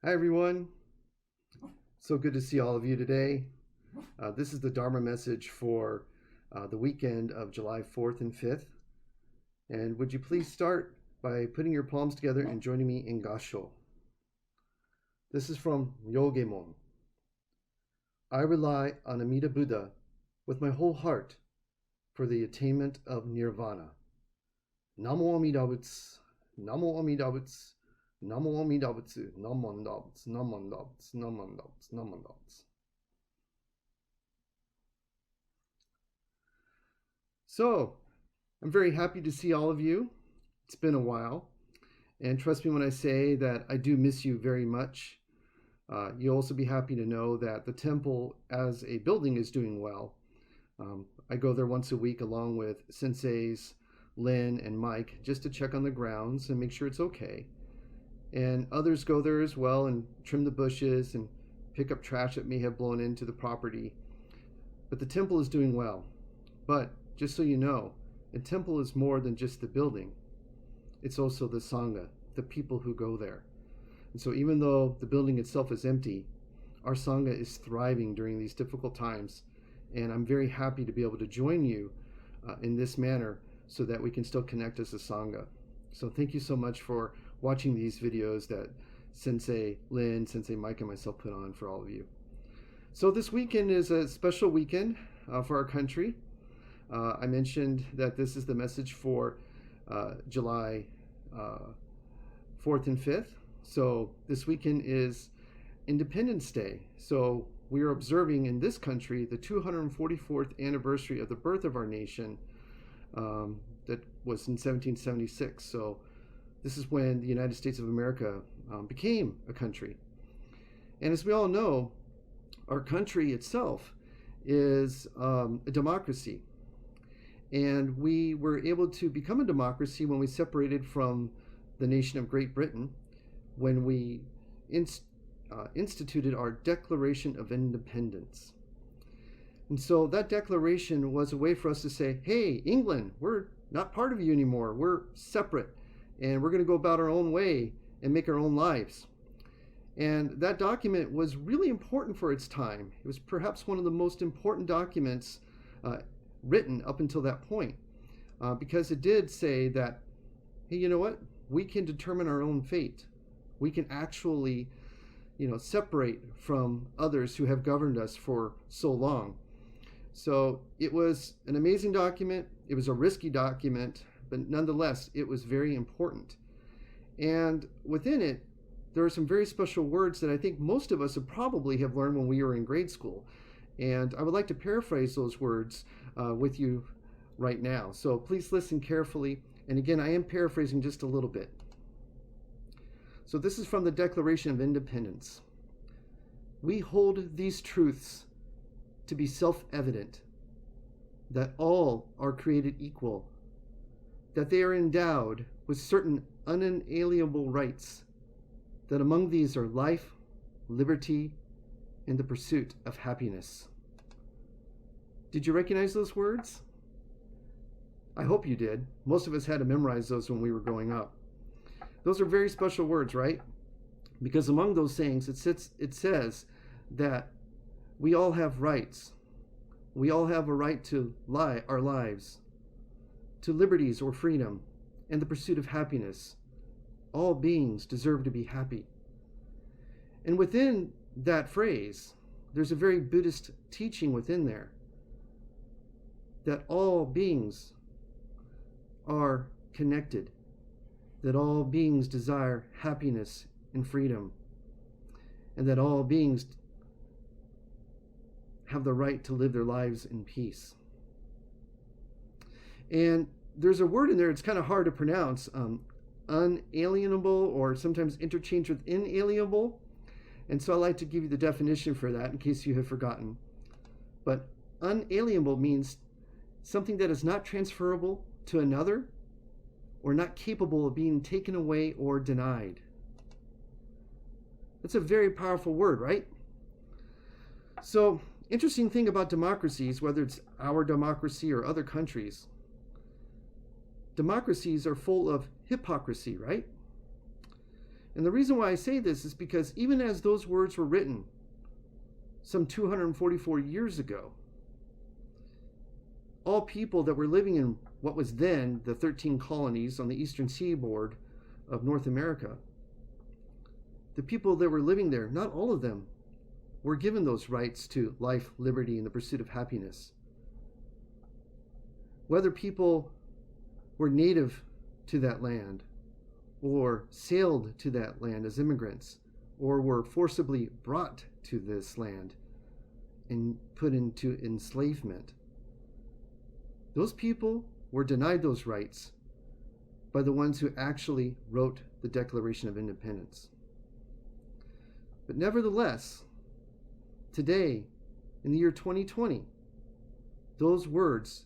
Hi, everyone. So good to see all of you today. This is the Dharma message for the weekend of July 4th and 5th. And would you please start by putting your palms together and joining me in Gasho? This is from Yogemon. I rely on Amida Buddha with my whole heart for the attainment of nirvana. Namo Amida Butsu, Namo Amida Butsu, Namo Amida Butsu, Namon Dabutsu, Namon Dabutsu, Namon Dabutsu, Namon Dabutsu. So, I'm very happy to see all of you. It's been a while. And trust me when I say that I do miss you very much. You'll also be happy to know that the temple as a building is doing well. I go there once a week along with Senseis, Lynn, and Mike just to check on the grounds and make sure it's okay. And others go there as well and trim the bushes and pick up trash that may have blown into the property. But the temple is doing well. But just so you know, a temple is more than just the building. It's also the Sangha, the people who go there. And so even though the building itself is empty, our Sangha is thriving during these difficult times. And I'm very happy to be able to join you in this manner so that we can still connect as a Sangha. So thank you so much for watching these videos that Sensei Lynn, Sensei Mike, and myself put on for all of you. So this weekend is a special weekend for our country. I mentioned that this is the message for July 4th and 5th. So this weekend is Independence Day. So we are observing in this country the 244th anniversary of the birth of our nation that was in 1776. So this is when the United States of America became a country. And as we all know, our country itself is a democracy. And we were able to become a democracy when we separated from the nation of Great Britain, when we instituted our Declaration of Independence. And so that declaration was a way for us to say, hey, England, we're not part of you anymore. We're separate, and we're going to go about our own way and make our own lives. And that document was really important for its time. It was perhaps one of the most important documents written up until that point, because it did say that, hey, you know what? We can determine our own fate. We can actually, separate from others who have governed us for so long. So it was an amazing document. It was a risky document, but nonetheless, it was very important. And within it, there are some very special words that I think most of us would probably have learned when we were in grade school. And I would like to paraphrase those words with you right now. So please listen carefully. And again, I am paraphrasing just a little bit. So this is from the Declaration of Independence. We hold these truths to be self-evident, that all are created equal, that they are endowed with certain unalienable rights, that among these are life, liberty, and the pursuit of happiness. Did you recognize those words? I hope you did. Most of us had to memorize those when we were growing up. Those are very special words, right? Because among those sayings, it says that we all have rights. We all have a right to our lives, to liberties or freedom, and the pursuit of happiness. All beings deserve to be happy. And within that phrase, there's a very Buddhist teaching within there, that all beings are connected, that all beings desire happiness and freedom, and that all beings have the right to live their lives in peace. And there's a word in there, it's kind of hard to pronounce, unalienable, or sometimes interchanged with inalienable. And so I like to give you the definition for that in case you have forgotten. But unalienable means something that is not transferable to another or not capable of being taken away or denied. That's a very powerful word, right? So, interesting thing about democracies, whether it's our democracy or other countries, democracies are full of hypocrisy, right? And the reason why I say this is because even as those words were written some 244 years ago, all people that were living in what was then the 13 colonies on the eastern seaboard of North America, the people that were living there, not all of them were given those rights to life, liberty, and the pursuit of happiness. Whether people were native to that land, or sailed to that land as immigrants, or were forcibly brought to this land and put into enslavement, those people were denied those rights by the ones who actually wrote the Declaration of Independence. But nevertheless, today, in the year 2020, those words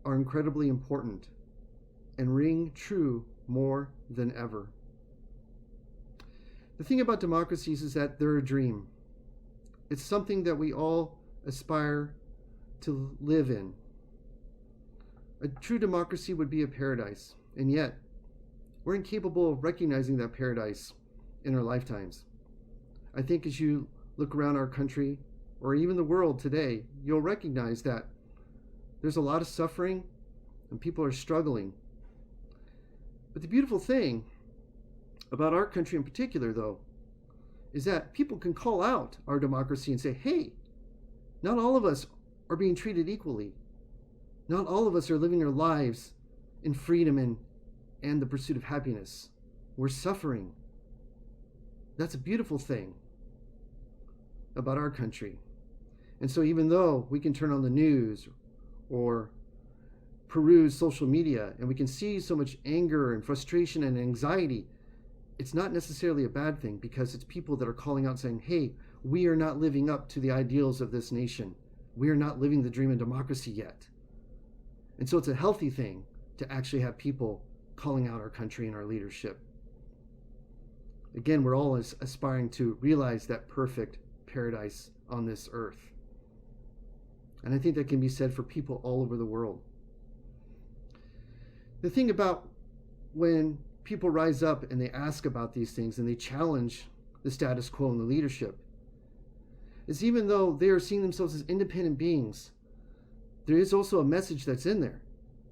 are incredibly important and ring true more than ever. The thing about democracies is that they're a dream. It's something that we all aspire to live in. A true democracy would be a paradise, and yet we're incapable of recognizing that paradise in our lifetimes. I think as you look around our country, or even the world today, you'll recognize that there's a lot of suffering and people are struggling. But the beautiful thing about our country in particular, though, is that people can call out our democracy and say, hey, not all of us are being treated equally. Not all of us are living our lives in freedom and the pursuit of happiness. We're suffering. That's a beautiful thing about our country. And so even though we can turn on the news or peruse social media and we can see so much anger and frustration and anxiety, it's not necessarily a bad thing, because it's people that are calling out saying, hey, we are not living up to the ideals of this nation. We are not living the dream of democracy yet. And so it's a healthy thing to actually have people calling out our country and our leadership. Again, we're all aspiring to realize that perfect paradise on this earth. And I think that can be said for people all over the world. The thing about when people rise up and they ask about these things and they challenge the status quo and the leadership is, even though they are seeing themselves as independent beings, there is also a message that's in there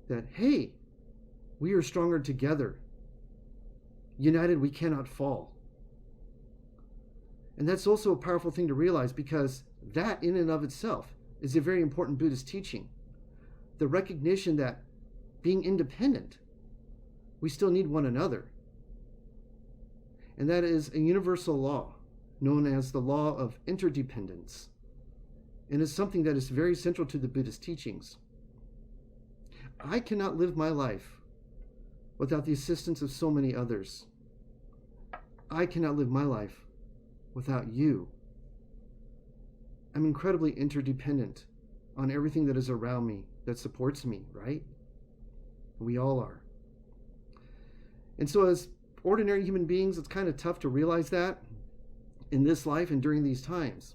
that, hey, we are stronger together. United, we cannot fall. And that's also a powerful thing to realize, because that in and of itself is a very important Buddhist teaching. The recognition that being independent, we still need one another. And that is a universal law known as the law of interdependence. And is something that is very central to the Buddhist teachings. I cannot live my life without the assistance of so many others. I cannot live my life without you. I'm incredibly interdependent on everything that is around me that supports me, right? We all are. And so as ordinary human beings, it's kind of tough to realize that in this life and during these times.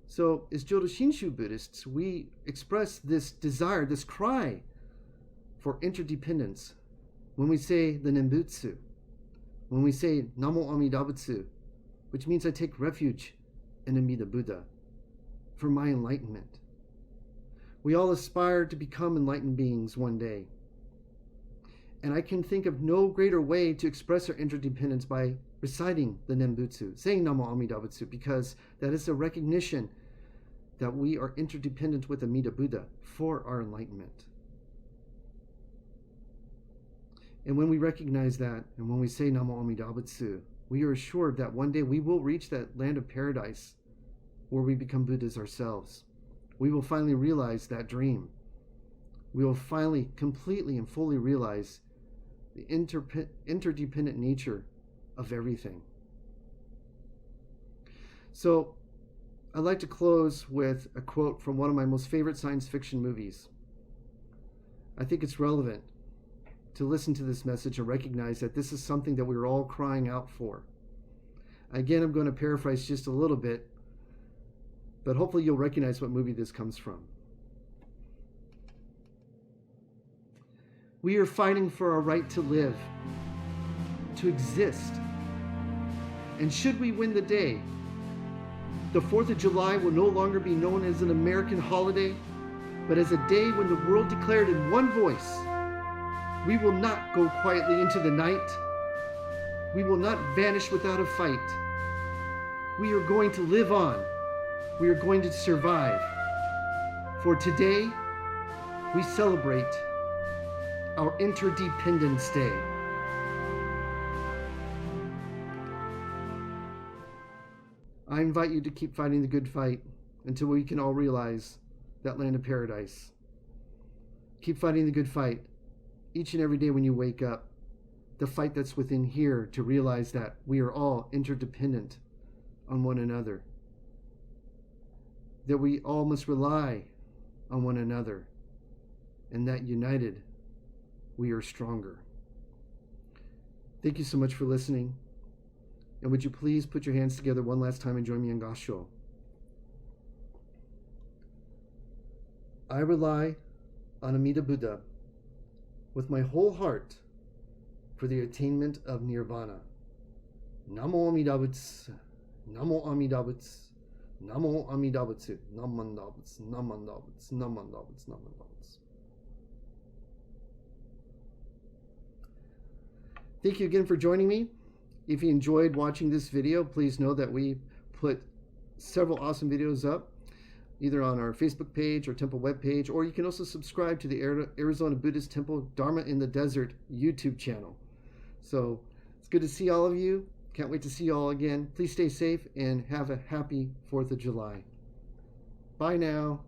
So as Jodo Shinshu Buddhists, we express this desire, this cry for interdependence when we say the Nembutsu, when we say Namo Amida Butsu, which means I take refuge in Amida Buddha for my enlightenment. We all aspire to become enlightened beings one day. And I can think of no greater way to express our interdependence by reciting the Nembutsu, saying Namo Amida Butsu, because that is a recognition that we are interdependent with Amida Buddha for our enlightenment. And when we recognize that, and when we say Namo Amida Butsu, we are assured that one day we will reach that land of paradise where we become Buddhas ourselves. We will finally realize that dream. We will finally completely and fully realize the interdependent nature of everything. So I'd like to close with a quote from one of my most favorite science fiction movies. I think it's relevant to listen to this message and recognize that this is something that we're all crying out for. Again, I'm going to paraphrase just a little bit, but hopefully you'll recognize what movie this comes from. We are fighting for our right to live. to exist. And should we win the day, the 4th of July will no longer be known as an American holiday, but as a day when the world declared in one voice, we will not go quietly into the night. We will not vanish without a fight. We are going to live on. We are going to survive. For today, we celebrate our Interdependence Day. I invite you to keep fighting the good fight until we can all realize that land of paradise. Keep fighting the good fight each and every day when you wake up. The fight that's within here to realize that we are all interdependent on one another. That we all must rely on one another. And that united, we are stronger. Thank you so much for listening. And would you please put your hands together one last time and join me in Gasho. I rely on Amida Buddha with my whole heart for the attainment of nirvana. Namo Amida Butsu, Namo Amida Butsu, Namo Amida Butsu, Namanda Butsu, Namanda Butsu, Namanda Butsu, Namanda Butsu. Thank you again for joining me. If you enjoyed watching this video, please know that we put several awesome videos up, either on our Facebook page or temple webpage, or you can also subscribe to the Arizona Buddhist Temple Dharma in the Desert YouTube channel. So it's good to see all of you. Can't wait to see you all again. Please stay safe and have a happy 4th of July. Bye now.